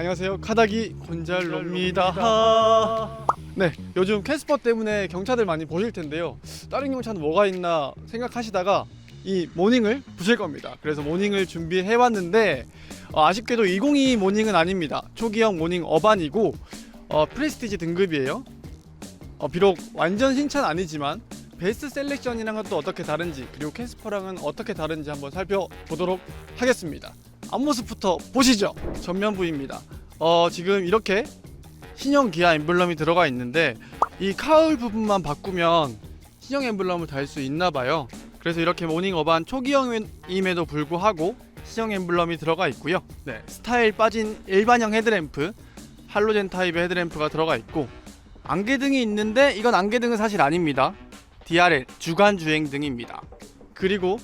안녕하세요, 카다기 곤잘로입니다. 네, 요즘 캐스퍼 때문에 경차들 많이 보실 텐데요. 다른 경차는 뭐가 있나 생각하시다가 이 모닝을 보실 겁니다. 그래서 모닝을 준비해 왔는데 아쉽게도 202 모닝은 아닙니다. 초기형 모닝 어반이고 프레스티지 등급이에요. 비록 완전 신차는 아니지만 베스트 셀렉션이랑은 또 어떻게 다른지, 그리고 캐스퍼랑은 어떻게 다른지 한번 살펴보도록 하겠습니다. 앞모습부터 보시죠. 전면부입니다. 지금 이렇게 신형 기아 엠블럼이 들어가 있는데 이 카울 부분만 바꾸면 신형 엠블럼을 달 수 있나봐요. 그래서 이렇게 모닝 어반 초기형임에도 불구하고 신형 엠블럼이 들어가 있고요. 네, 스타일 빠진 일반형 헤드램프, 할로젠 타입의 헤드램프가 들어가 있고, 안개등이 있는데 이건 안개등은 사실 아닙니다. DRL 주간 주행등입니다. 그리고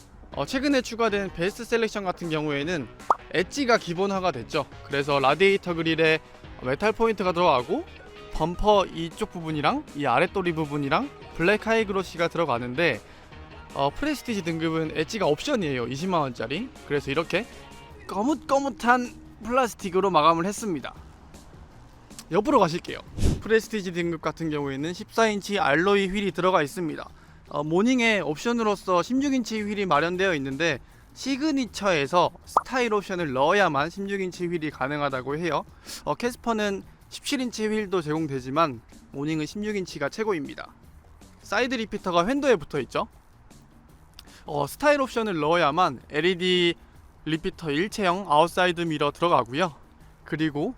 최근에 추가된 베스트 셀렉션 같은 경우에는 엣지가 기본화가 됐죠. 그래서 라디에이터 그릴에 메탈 포인트가 들어가고, 범퍼 이쪽 부분이랑 이 아랫도리 부분이랑 블랙 하이그로시가 들어가는데 프레스티지 등급은 엣지가 옵션이에요. 20만원짜리. 그래서 이렇게 거뭇거뭇한 플라스틱으로 마감을 했습니다. 옆으로 가실게요. 프레스티지 등급 같은 경우에는 14인치 알로이 휠이 들어가 있습니다. 모닝에 옵션으로서 16인치 휠이 마련되어 있는데 시그니처에서 스타일 옵션을 넣어야만 16인치 휠이 가능하다고 해요. 캐스퍼는 17인치 휠도 제공되지만 모닝은 16인치가 최고입니다. 사이드 리피터가 휀더에 붙어있죠. 스타일 옵션을 넣어야만 LED 리피터 일체형 아웃사이드 미러 들어가고요. 그리고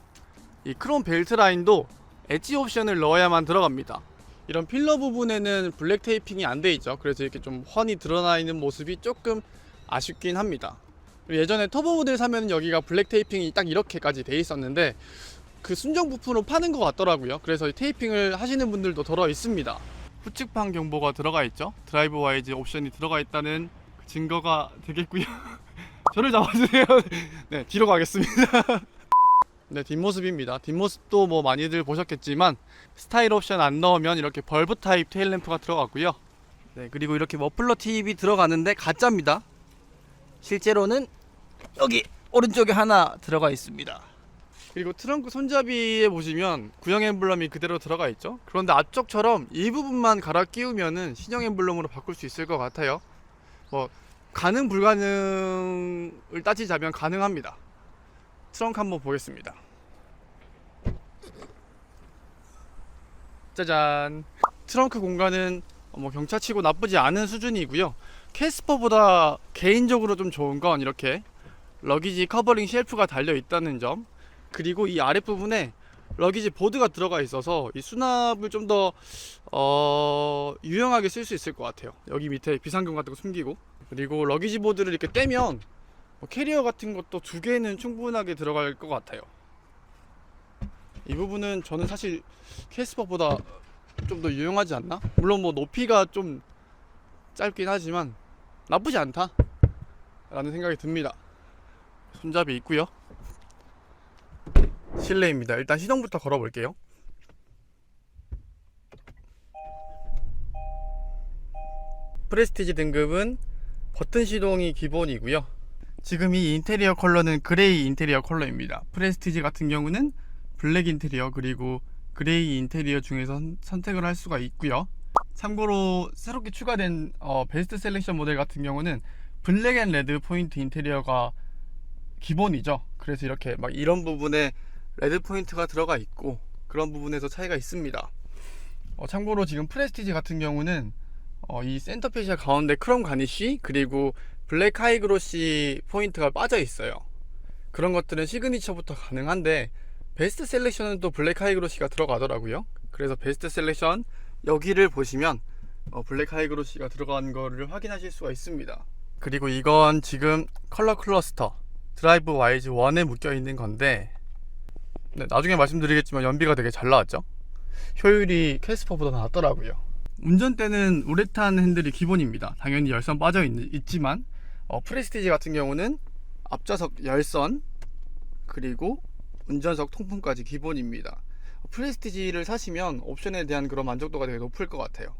이 크롬 벨트 라인도 엣지 옵션을 넣어야만 들어갑니다. 이런 필러 부분에는 블랙 테이핑이 안 돼 있죠. 그래서 이렇게 좀 훤히 드러나 있는 모습이 조금 아쉽긴 합니다. 예전에 터보 모델 사면 여기가 블랙 테이핑이 딱 이렇게까지 돼 있었는데 그 순정 부품으로 파는 것 같더라고요. 그래서 테이핑을 하시는 분들도 덜어 있습니다. 후측판 경보가 들어가 있죠. 드라이브 와이즈 옵션이 들어가 있다는 증거가 되겠고요. 저를 잡아주세요. 네, 뒤로 가겠습니다. 네, 뒷모습입니다. 뒷모습도 뭐 많이들 보셨겠지만 스타일 옵션 안 넣으면 이렇게 벌브 타입 테일램프가 들어갔고요. 네, 그리고 이렇게 머플러 팁이 들어가는데 가짜입니다. 실제로는 여기 오른쪽에 하나 들어가 있습니다. 그리고 트렁크 손잡이에 보시면 구형 엠블럼이 그대로 들어가 있죠. 그런데 앞쪽처럼 이 부분만 갈아 끼우면은 신형 엠블럼으로 바꿀 수 있을 것 같아요. 뭐 가능 불가능을 따지자면 가능합니다. 트렁크 한번 보겠습니다. 짜잔. 트렁크 공간은 뭐 경차치고 나쁘지 않은 수준이고요. 캐스퍼보다 개인적으로 좀 좋은 건 이렇게 러기지 커버링 쉘프가 달려 있다는 점, 그리고 이 아랫부분에 러기지 보드가 들어가 있어서 이 수납을 좀 더 유용하게 쓸 수 있을 것 같아요. 여기 밑에 비상금 같은 거 숨기고, 그리고 러기지 보드를 이렇게 떼면 캐리어 같은 것도 2개는 충분하게 들어갈 것 같아요. 이 부분은 저는 사실 캐스퍼보다 좀 더 유용하지 않나? 물론 뭐 높이가 좀 짧긴 하지만 나쁘지 않다 라는 생각이 듭니다. 손잡이 있고요. 실내입니다. 일단 시동부터 걸어 볼게요. 프레스티지 등급은 버튼 시동이 기본이고요. 지금 이 인테리어 컬러는 그레이 인테리어 컬러입니다. 프레스티지 같은 경우는 블랙 인테리어, 그리고 그레이 인테리어 중에서 선택을 할 수가 있고요. 참고로 새롭게 추가된 베스트 셀렉션 모델 같은 경우는 블랙 앤 레드 포인트 인테리어가 기본이죠. 그래서 이렇게 막 이런 부분에 레드 포인트가 들어가 있고 그런 부분에서 차이가 있습니다. 참고로 지금 프레스티지 같은 경우는 이 센터 페시아 가운데 크롬 가니쉬, 그리고 블랙 하이그로시 포인트가 빠져 있어요. 그런 것들은 시그니처부터 가능한데 베스트 셀렉션은 또 블랙 하이그로시가 들어가더라고요. 그래서 베스트 셀렉션 여기를 보시면 블랙 하이그로시가 들어간 거를 확인하실 수가 있습니다. 그리고 이건 지금 컬러 클러스터 드라이브 와이즈 1에 묶여 있는 건데, 네, 나중에 말씀드리겠지만 연비가 되게 잘 나왔죠. 효율이 캐스퍼보다 낫더라고요. 운전대는 우레탄 핸들이 기본입니다. 당연히 열선 빠져 있지만 프레스티지 같은 경우는 앞좌석 열선, 그리고 운전석 통풍까지 기본입니다. 프레스티지를 사시면 옵션에 대한 그런 만족도가 되게 높을 것 같아요.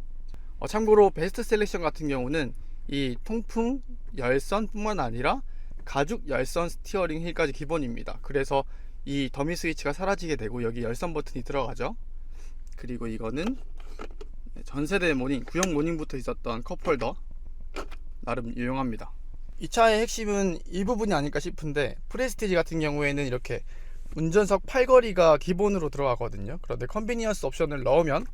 참고로 베스트 셀렉션 같은 경우는 이 통풍 열선 뿐만 아니라 가죽 열선 스티어링 휠까지 기본입니다. 그래서 이 더미 스위치가 사라지게 되고 여기 열선 버튼이 들어가죠. 그리고 이거는 전세대 모닝, 구형 모닝부터 있었던 컵홀더, 나름 유용합니다. 이 차의 핵심은 이 부분이 아닐까 싶은데, 프레스티지 같은 경우에는 이렇게 운전석 팔걸이가 기본으로 들어가거든요. 그런데 컨비니언스 옵션을 넣으면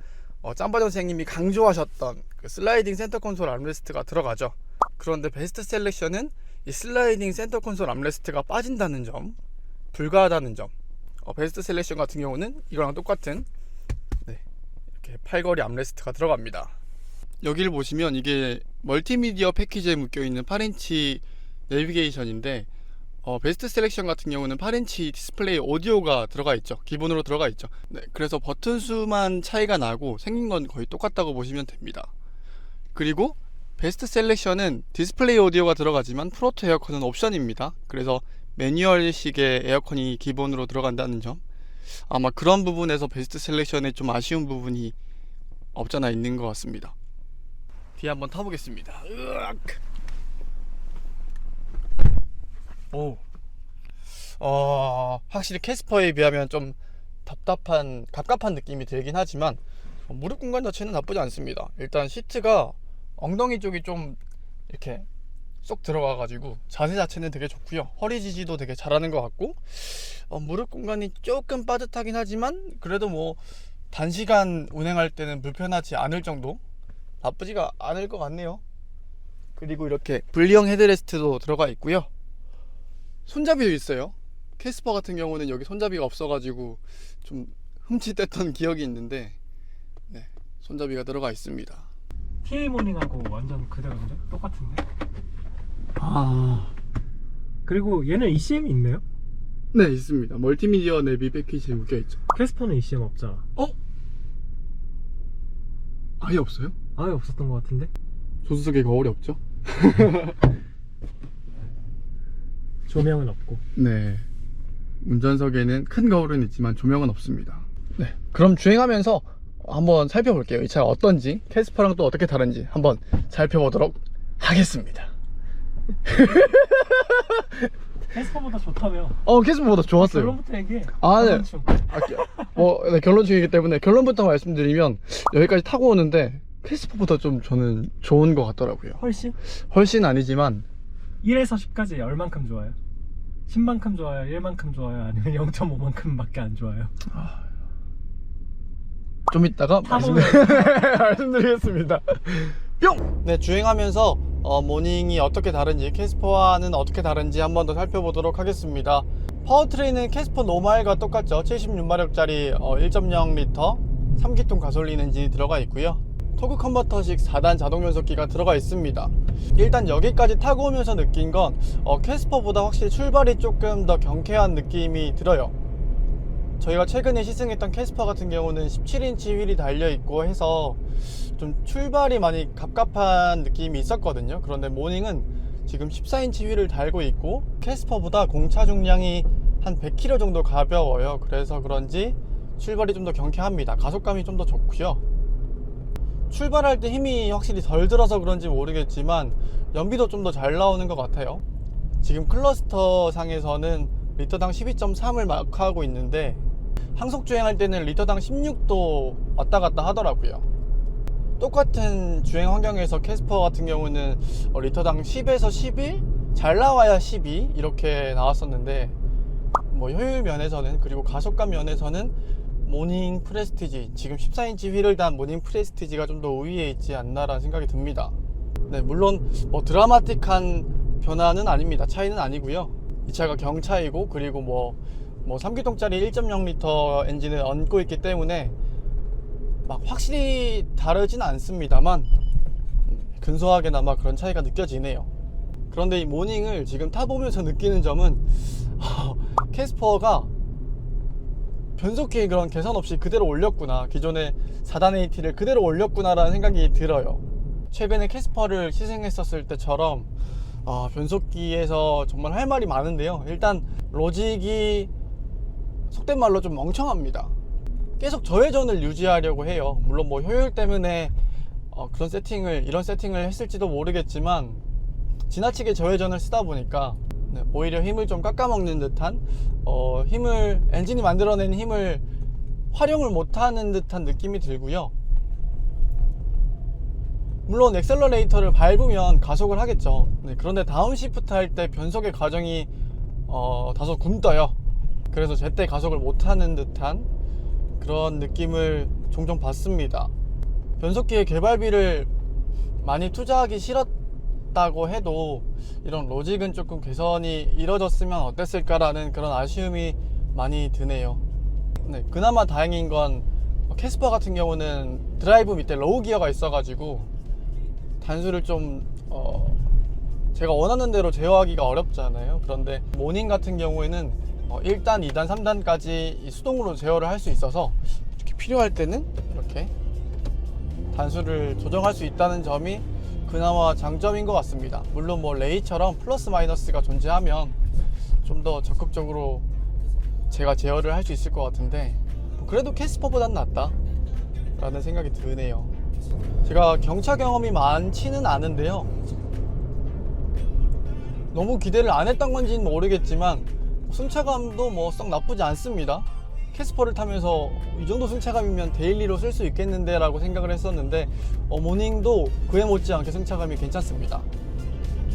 짬바 선생님이 강조하셨던 그 슬라이딩 센터 콘솔 암레스트가 들어가죠. 그런데 베스트 셀렉션은 이 슬라이딩 센터 콘솔 암레스트가 빠진다는 점, 불가하다는 점. 베스트 셀렉션 같은 경우는 이거랑 똑같은 이렇게 팔걸이 암레스트가 들어갑니다. 여기를 보시면 이게 멀티미디어 패키지에 묶여있는 8인치 내비게이션인데, 베스트 셀렉션 같은 경우는 8인치 디스플레이 오디오가 들어가 있죠. 기본으로 들어가 있죠. 네, 그래서 버튼 수만 차이가 나고 생긴 건 거의 똑같다고 보시면 됩니다. 그리고 베스트 셀렉션은 디스플레이 오디오가 들어가지만 프로토 에어컨은 옵션입니다. 그래서 매뉴얼식의 에어컨이 기본으로 들어간다는 점, 아마 그런 부분에서 베스트 셀렉션에 좀 아쉬운 부분이 없잖아 있는 것 같습니다. 뒤에 한번 타보겠습니다. 으악. 오, 확실히 캐스퍼에 비하면 좀 갑갑한 느낌이 들긴 하지만 무릎 공간 자체는 나쁘지 않습니다. 일단 시트가 엉덩이 쪽이 좀 이렇게 쏙 들어가 가지고 자세 자체는 되게 좋고요. 허리 지지도 되게 잘하는 것 같고, 무릎 공간이 조금 빠듯하긴 하지만 그래도 뭐 단시간 운행할 때는 불편하지 않을 정도, 나쁘지가 않을 것 같네요. 그리고 이렇게 분리형 헤드레스트도 들어가 있고요. 손잡이도 있어요. 캐스퍼 같은 경우는 여기 손잡이가 없어가지고 좀 흠칫댔던 기억이 있는데, 네, 손잡이가 들어가 있습니다. TA 모닝하고 완전 그대로인데? 똑같은데? 그리고 얘는 ECM이 있네요? 네, 있습니다. 멀티미디어 내비 패키지에 묶여있죠. 캐스퍼는 ECM 없잖아. 아예 없어요? 아예 없었던 것 같은데? 조수석에 거울이 없죠? 조명은 없고. 네, 운전석에는 큰 거울은 있지만 조명은 없습니다. 네, 그럼 주행하면서 한번 살펴볼게요. 이 차가 어떤지, 캐스퍼랑 또 어떻게 다른지 한번 살펴보도록 하겠습니다. 캐스퍼보다 좋다며. 캐스퍼보다 좋았어요. 결론부터 얘기해. 네. 결론충. 네, 결론 중이기 때문에 결론부터 말씀드리면, 여기까지 타고 오는데 캐스퍼보다 좀 저는 좋은 것 같더라고요. 훨씬 아니지만 1에서 10까지 얼만큼 좋아요? 10만큼 좋아요? 1만큼 좋아요? 아니면 0.5만큼 밖에 안 좋아요? 좀 이따가 말씀드리겠습니다. 뿅! 네, 주행하면서 모닝이 어떻게 다른지, 캐스퍼와는 어떻게 다른지 한 번 더 살펴보도록 하겠습니다. 파워트레인은 캐스퍼 노말과 똑같죠. 76마력짜리 1.0L 3기통 가솔린 엔진이 들어가 있고요. 토크 컨버터식 4단 자동 변속기가 들어가 있습니다. 일단 여기까지 타고 오면서 느낀 건 캐스퍼보다 확실히 출발이 조금 더 경쾌한 느낌이 들어요. 저희가 최근에 시승했던 캐스퍼 같은 경우는 17인치 휠이 달려있고 해서 좀 출발이 많이 갑갑한 느낌이 있었거든요. 그런데 모닝은 지금 14인치 휠을 달고 있고 캐스퍼보다 공차 중량이 한 100kg 정도 가벼워요. 그래서 그런지 출발이 좀 더 경쾌합니다. 가속감이 좀 더 좋고요. 출발할 때 힘이 확실히 덜 들어서 그런지 모르겠지만 연비도 좀 더 잘 나오는 것 같아요. 지금 클러스터 상에서는 리터당 12.3을 마크하고 있는데 항속 주행할 때는 리터당 16도 왔다 갔다 하더라고요. 똑같은 주행 환경에서 캐스퍼 같은 경우는 리터당 10에서 11? 잘 나와야 12 이렇게 나왔었는데, 뭐 효율 면에서는, 그리고 가속감 면에서는 모닝 프레스티지, 지금 14인치 휠을 단 모닝 프레스티지가 좀 더 우위에 있지 않나라는 생각이 듭니다. 네, 물론 뭐 드라마틱한 변화는 아닙니다. 차이는 아니고요. 이 차가 경차이고, 그리고 뭐 3기통짜리 1.0L 엔진을 얹고 있기 때문에 막 확실히 다르진 않습니다만 근소하게나마 그런 차이가 느껴지네요. 그런데 이 모닝을 지금 타보면서 느끼는 점은 캐스퍼가 변속기 그런 계산 없이 그대로 올렸구나, 기존의 4단 AT를 그대로 올렸구나 라는 생각이 들어요. 최근에 캐스퍼를 시승했었을 때처럼 변속기에서 정말 할 말이 많은데요. 일단 로직이 속된 말로 좀 멍청합니다. 계속 저회전을 유지하려고 해요. 물론 뭐 효율 때문에 이런 세팅을 했을지도 모르겠지만 지나치게 저회전을 쓰다 보니까 네, 오히려 힘을 좀 깎아먹는 듯한 엔진이 만들어낸 힘을 활용을 못하는 듯한 느낌이 들고요. 물론 엑셀러레이터를 밟으면 가속을 하겠죠. 네, 그런데 다운 시프트 할 때 변속의 과정이 다소 굼떠요. 그래서 제때 가속을 못하는 듯한 그런 느낌을 종종 받습니다. 변속기의 개발비를 많이 투자하기 싫었다고 해도 이런 로직은 조금 개선이 이뤄졌으면 어땠을까라는 그런 아쉬움이 많이 드네요. 네, 그나마 다행인 건 캐스퍼 같은 경우는 드라이브 밑에 로우 기어가 있어가지고 단수를 좀 제가 원하는 대로 제어하기가 어렵잖아요. 그런데 모닝 같은 경우에는 1단, 2단, 3단까지 수동으로 제어를 할 수 있어서 이렇게 필요할 때는 이렇게 단수를 조정할 수 있다는 점이 그나마 장점인 것 같습니다. 물론 뭐 레이처럼 플러스 마이너스가 존재하면 좀 더 적극적으로 제가 제어를 할 수 있을 것 같은데 그래도 캐스퍼보단 낫다 라는 생각이 드네요. 제가 경차 경험이 많지는 않은데요, 너무 기대를 안 했던 건지는 모르겠지만 승차감도 뭐 썩 나쁘지 않습니다. 캐스퍼를 타면서 이 정도 승차감이면 데일리로 쓸 수 있겠는데 라고 생각을 했었는데 모닝도 그에 못지않게 승차감이 괜찮습니다.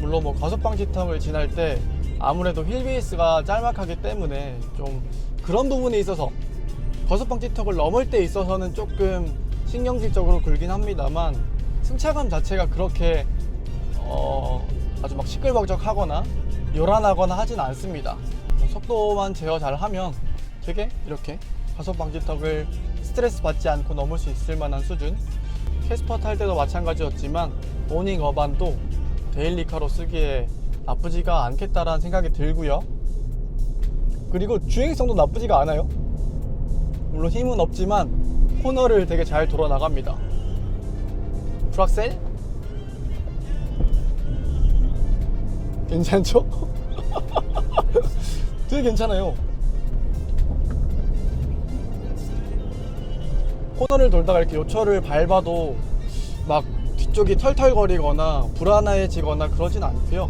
물론 뭐 과속방지턱을 지날 때 아무래도 휠 베이스가 짤막하기 때문에 좀 그런 부분에 있어서 과속방지턱을 넘을 때 있어서는 조금 신경질적으로 굴긴 합니다만 승차감 자체가 그렇게 아주 막 시끌벅적하거나 요란하거나 하진 않습니다. 속도만 제어 잘 하면 되게 이렇게 과속방지턱을 스트레스 받지 않고 넘을 수 있을 만한 수준. 캐스퍼 탈 때도 마찬가지였지만 모닝 어반도 데일리카로 쓰기에 나쁘지가 않겠다라는 생각이 들고요. 그리고 주행성도 나쁘지가 않아요. 물론 힘은 없지만 코너를 되게 잘 돌아 나갑니다. 풀악셀 괜찮죠? 되게 괜찮아요. 코너를 돌다가 이렇게 요철을 밟아도 막 뒤쪽이 털털거리거나 불안해지거나 그러진 않고요.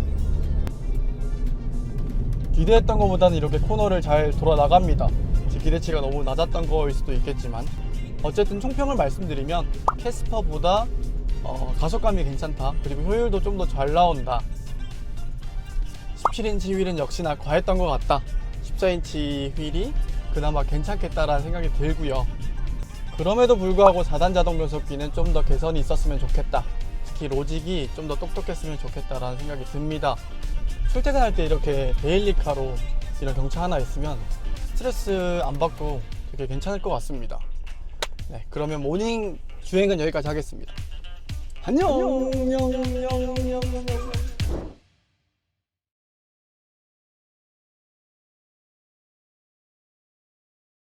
기대했던 것보다는 이렇게 코너를 잘 돌아 나갑니다. 제 기대치가 너무 낮았던 거일 수도 있겠지만 어쨌든 총평을 말씀드리면 캐스퍼보다 가속감이 괜찮다, 그리고 효율도 좀 더 잘 나온다. 17인치 휠은 역시나 과했던 것 같다. 14인치 휠이 그나마 괜찮겠다라는 생각이 들고요. 그럼에도 불구하고 4단 자동 변속기는 좀 더 개선이 있었으면 좋겠다. 특히 로직이 좀 더 똑똑했으면 좋겠다라는 생각이 듭니다. 출퇴근할 때 이렇게 데일리카로 이런 경차 하나 있으면 스트레스 안 받고 되게 괜찮을 것 같습니다. 네, 그러면 모닝 주행은 여기까지 하겠습니다. 안녕.